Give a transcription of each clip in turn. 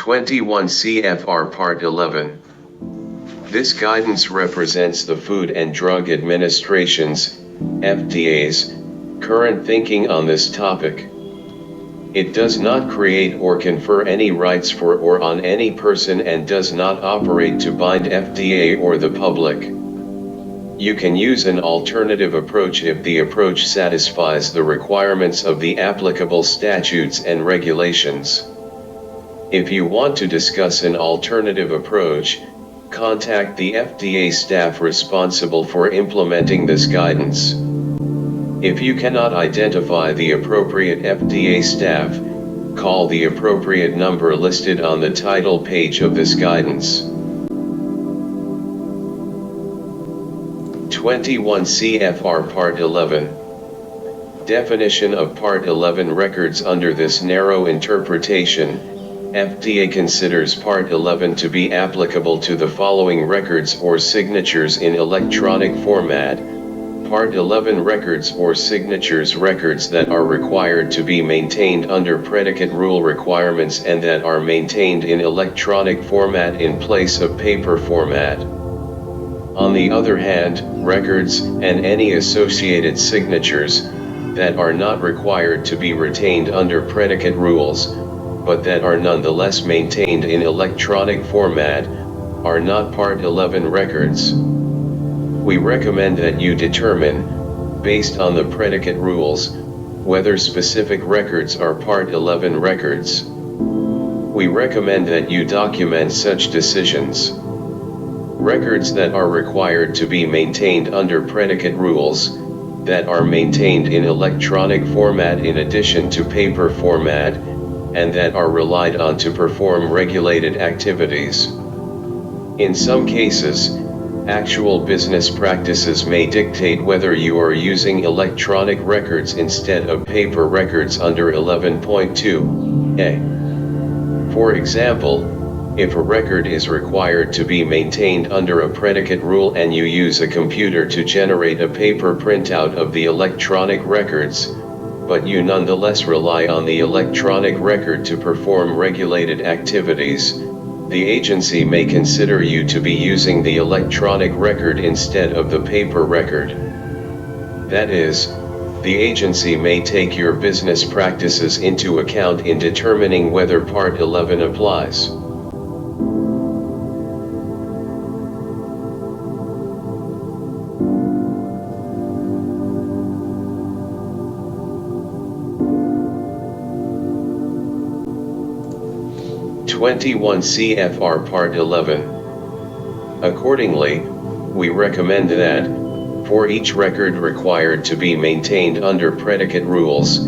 21 CFR Part 11. This guidance represents the Food and Drug Administration's, FDA's, current thinking on this topic. It does not create or confer any rights for or on any person and does not operate to bind FDA or the public. You can use an alternative approach if the approach satisfies the requirements of the applicable statutes and regulations. If you want to discuss an alternative approach, contact the FDA staff responsible for implementing this guidance. If you cannot identify the appropriate FDA staff, call the appropriate number listed on the title page of this guidance. 21 CFR Part 11. Definition of Part 11 records. Under this narrow interpretation, FDA considers Part 11 to be applicable to the following records or signatures in electronic format. Part 11 records or signatures: records that are required to be maintained under predicate rule requirements and that are maintained in electronic format in place of paper format. On the other hand, records, and any associated signatures, that are not required to be retained under predicate rules, but that are nonetheless maintained in electronic format, are not Part 11 records. We recommend that you determine, based on the predicate rules, whether specific records are Part 11 records. We recommend that you document such decisions. Records that are required to be maintained under predicate rules, that are maintained in electronic format in addition to paper format, and that are relied on to perform regulated activities. In some cases, actual business practices may dictate whether you are using electronic records instead of paper records under 11.2a. For example, if a record is required to be maintained under a predicate rule and you use a computer to generate a paper printout of the electronic records, but you nonetheless rely on the electronic record to perform regulated activities, the agency may consider you to be using the electronic record instead of the paper record. That is, the agency may take your business practices into account in determining whether Part 11 applies. (21 CFR Part 11). Accordingly, we recommend that, for each record required to be maintained under predicate rules,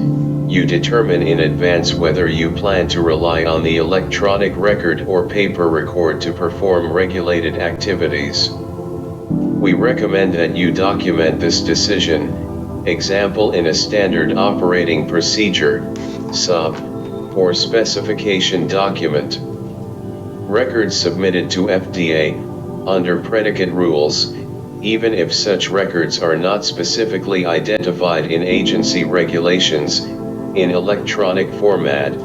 you determine in advance whether you plan to rely on the electronic record or paper record to perform regulated activities. We recommend that you document this decision, example in a standard operating procedure, sub, or specification document. Records submitted to FDA, under predicate rules, even if such records are not specifically identified in agency regulations, in electronic format,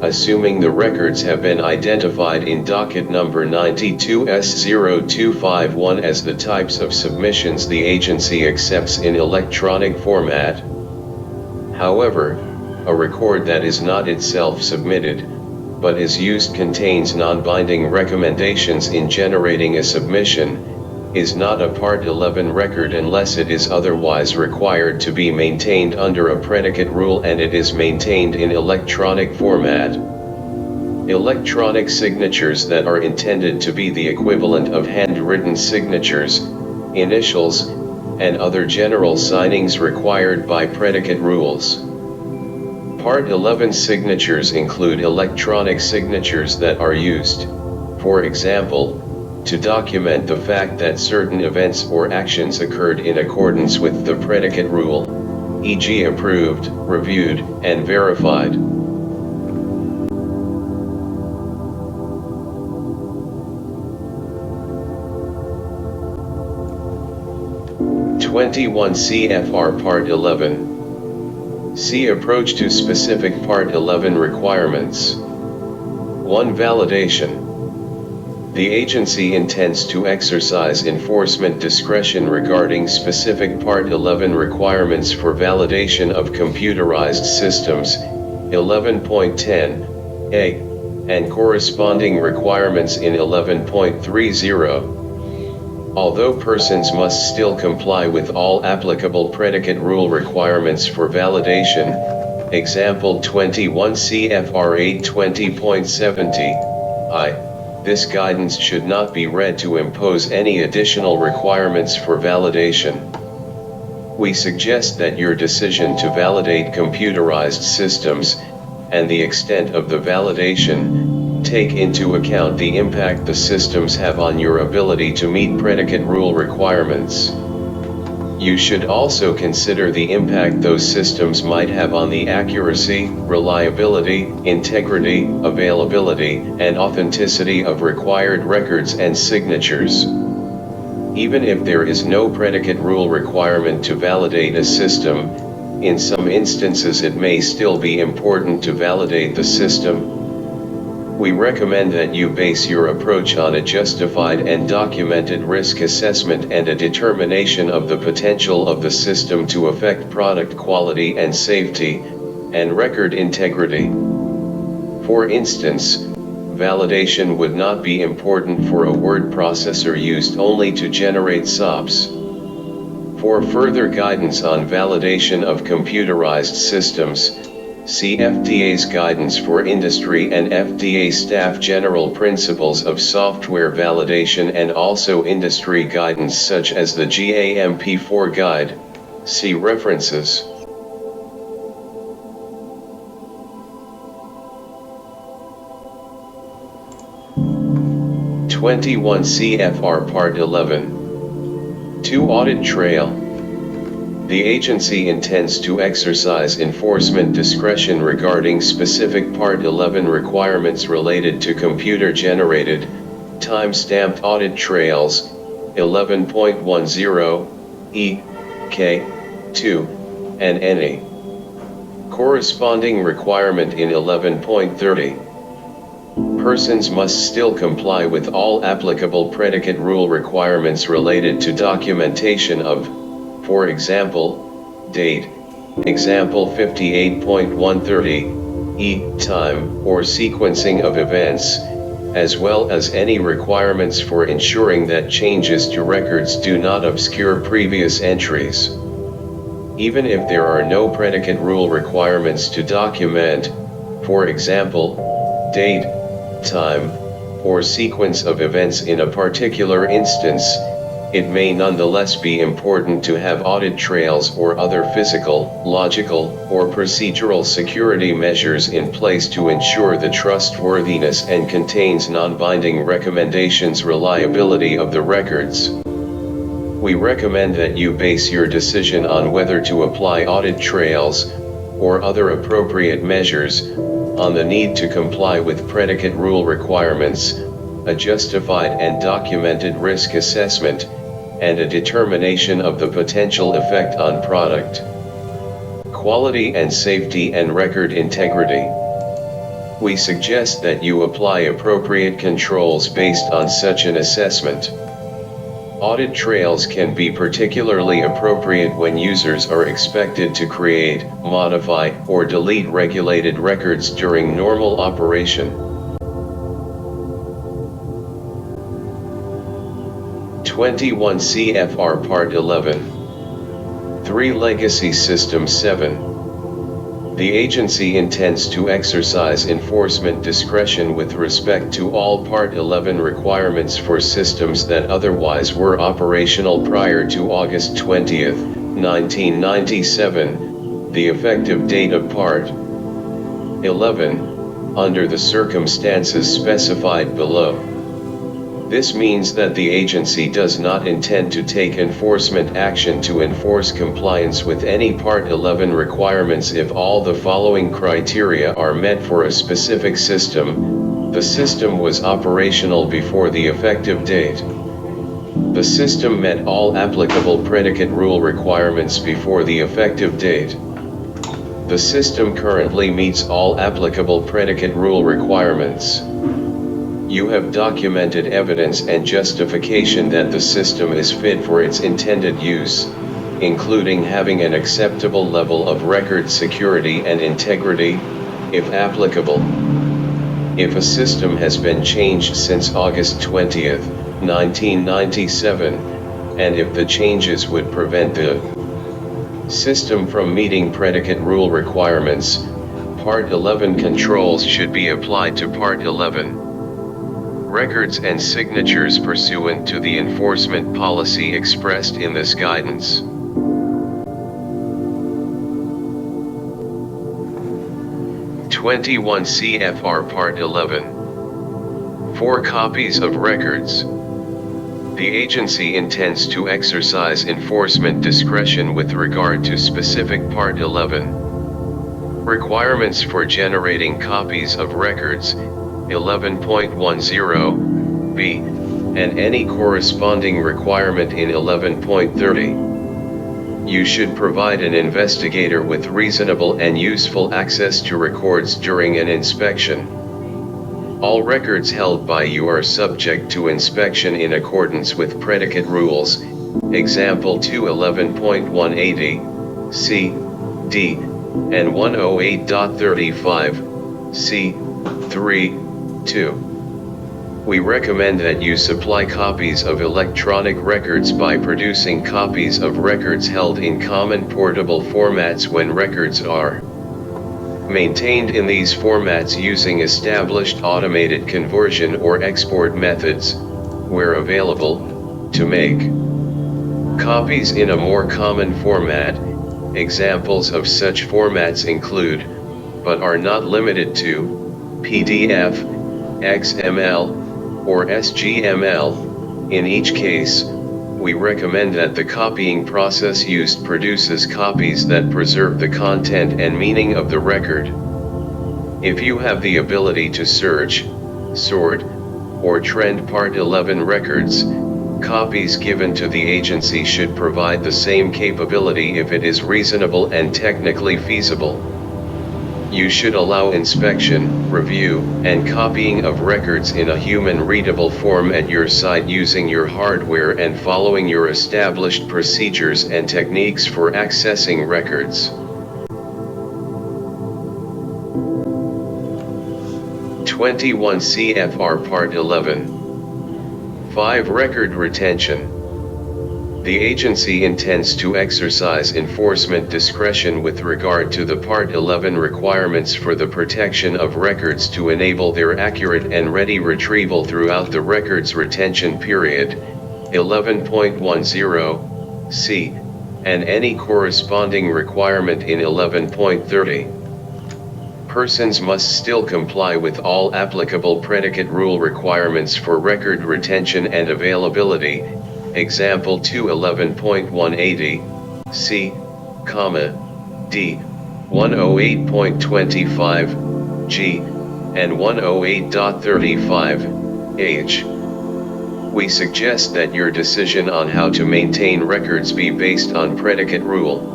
assuming the records have been identified in docket number 92S0251 as the types of submissions the agency accepts in electronic format. However, a record that is not itself submitted, but is used contains non-binding recommendations in generating a submission, is not a Part 11 record unless it is otherwise required to be maintained under a predicate rule and it is maintained in electronic format. Electronic signatures that are intended to be the equivalent of handwritten signatures, initials, and other general signings required by predicate rules. Part 11 signatures include electronic signatures that are used, for example, to document the fact that certain events or actions occurred in accordance with the predicate rule, e.g. approved, reviewed, and verified. (21 CFR Part 11). See approach to specific Part 11 requirements. 1. Validation. The agency intends to exercise enforcement discretion regarding specific Part 11 requirements for validation of computerized systems, 11.10a, and corresponding requirements in 11.30. Although persons must still comply with all applicable predicate rule requirements for validation, example 21 CFR 820.70, this guidance should not be read to impose any additional requirements for validation. We suggest that your decision to validate computerized systems, and the extent of the validation, take into account the impact the systems have on your ability to meet predicate rule requirements. You should also consider the impact those systems might have on the accuracy, reliability, integrity, availability, and authenticity of required records and signatures. Even if there is no predicate rule requirement to validate a system, in some instances it may still be important to validate the system. We recommend that you base your approach on a justified and documented risk assessment and a determination of the potential of the system to affect product quality and safety, and record integrity. For instance, validation would not be important for a word processor used only to generate SOPs. For further guidance on validation of computerized systems, see FDA's Guidance for Industry and FDA Staff General Principles of Software Validation, and also industry guidance such as the GAMP4 Guide. See references. (21) CFR Part 11. 2. Audit Trail. The agency intends to exercise enforcement discretion regarding specific Part 11 requirements related to computer-generated, time-stamped audit trails, 11.10, E, K, 2, and any corresponding requirement in 11.30. Persons must still comply with all applicable predicate rule requirements related to documentation of, for example, date, example 58.130, E, time, or sequencing of events, as well as any requirements for ensuring that changes to records do not obscure previous entries. Even if there are no predicate rule requirements to document, for example, date, time, or sequence of events in a particular instance, it may nonetheless be important to have audit trails or other physical, logical, or procedural security measures in place to ensure the trustworthiness and contains non-binding recommendations reliability of the records. We recommend that you base your decision on whether to apply audit trails, or other appropriate measures, on the need to comply with predicate rule requirements, a justified and documented risk assessment, and a determination of the potential effect on product quality and safety and record integrity. We suggest that you apply appropriate controls based on such an assessment. Audit trails can be particularly appropriate when users are expected to create, modify, or delete regulated records during normal operation. 21 CFR Part 11. 3. Legacy System 7. The agency intends to exercise enforcement discretion with respect to all Part 11 requirements for systems that otherwise were operational prior to August 20, 1997, the effective date of Part 11, under the circumstances specified below. This means that the agency does not intend to take enforcement action to enforce compliance with any Part 11 requirements if all the following criteria are met for a specific system. The system was operational before the effective date. The system met all applicable predicate rule requirements before the effective date. The system currently meets all applicable predicate rule requirements. You have documented evidence and justification that the system is fit for its intended use, including having an acceptable level of record security and integrity, if applicable. If a system has been changed since August 20, 1997, and if the changes would prevent the system from meeting predicate rule requirements, Part 11 controls should be applied to Part 11. Records and signatures pursuant to the enforcement policy expressed in this guidance. (21) CFR Part 11. 4 copies of records. The agency intends to exercise enforcement discretion with regard to specific Part 11 requirements for generating copies of records, 11.10b, and any corresponding requirement in 11.30. You should provide an investigator with reasonable and useful access to records during an inspection. All records held by you are subject to inspection in accordance with predicate rules, example 211.180, c, d, and 108.35, c, 3, 2. We recommend that you supply copies of electronic records by producing copies of records held in common portable formats when records are maintained in these formats using established automated conversion or export methods, where available, to make copies in a more common format. Examples of such formats include, but are not limited to, PDF, XML, or SGML. In each case, we recommend that the copying process used produces copies that preserve the content and meaning of the record. If you have the ability to search, sort, or trend Part 11 records, copies given to the agency should provide the same capability if it is reasonable and technically feasible. You should allow inspection, review, and copying of records in a human-readable form at your site using your hardware and following your established procedures and techniques for accessing records. 21 CFR Part 11. 5. Record retention. The agency intends to exercise enforcement discretion with regard to the Part 11 requirements for the protection of records to enable their accurate and ready retrieval throughout the record's retention period, 11.10, c, and any corresponding requirement in 11.30. Persons must still comply with all applicable predicate rule requirements for record retention and availability. Example 211.180, c, d, 108.25, g, and 108.35, h. We suggest that your decision on how to maintain records be based on predicate rule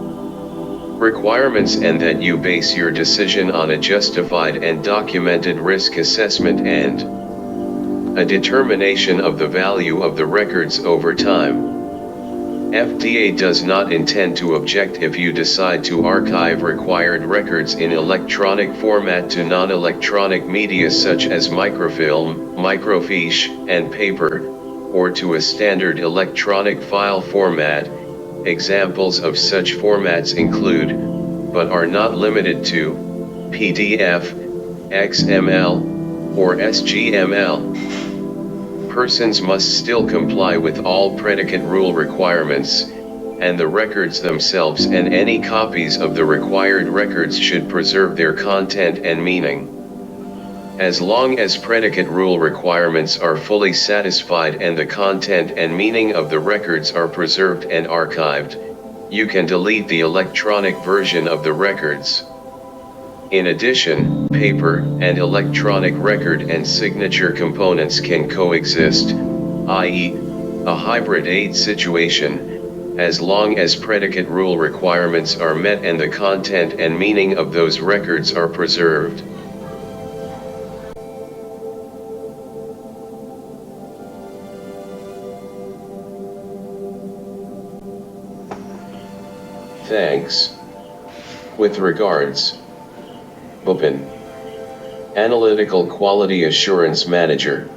requirements and that you base your decision on a justified and documented risk assessment and a determination of the value of the records over time. FDA does not intend to object if you decide to archive required records in electronic format to non-electronic media such as microfilm, microfiche, and paper, or to a standard electronic file format. Examples of such formats include, but are not limited to, PDF, XML, or SGML. Persons must still comply with all predicate rule requirements, and the records themselves and any copies of the required records should preserve their content and meaning. As long as predicate rule requirements are fully satisfied and the content and meaning of the records are preserved and archived, you can delete the electronic version of the records. In addition, paper and electronic record and signature components can coexist, i.e., a hybrid aid situation, as long as predicate rule requirements are met and the content and meaning of those records are preserved. Thanks. With regards, Bopin, Analytical Quality Assurance Manager.